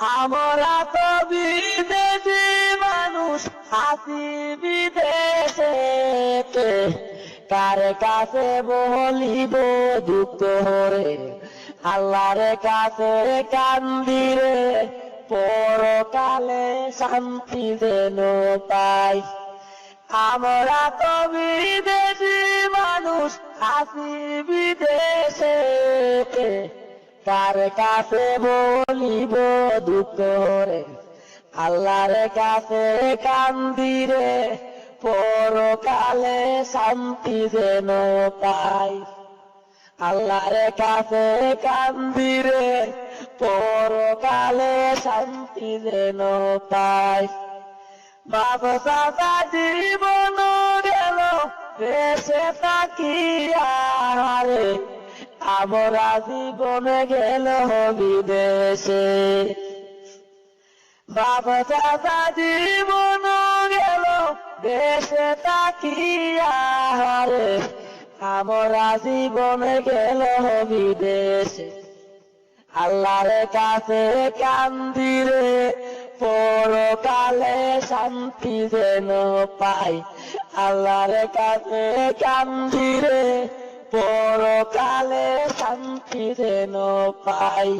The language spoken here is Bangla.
আমরা তো বিদেশি মানুষ আছি বিদেশে, কার কাছে বলিব দুঃখ রে, আল্লাহর কাছে কান্দি রে, পরকালে শান্তি যেন পাই। আমরা তো বিদেশি মানুষ আছি বিদেশে, কার কাছে বলিব দুঃখ রে, আল্লাহর কাছে কান্দি রে, পরকালে শান্তি যেন পাই। আল্লাহর কাছে কান্দি রে, পরকালে শান্তি যেন পাই। বাপ চাচা জীবন গেল দেশে তাকিয়া রে, আমরা জীবনে গেল বিদেশে। বাপ চাচা জীবন গেল দেশে তাকিয়া রে, আমরা জীবনে গেল বিদেশে। আল্লাহর কাছে কান্দি রে, পরকালে শান্তি যেন পাই। আল্লাহর কাছে কান্দি রে, পরকালে শান্তি যেন পাই।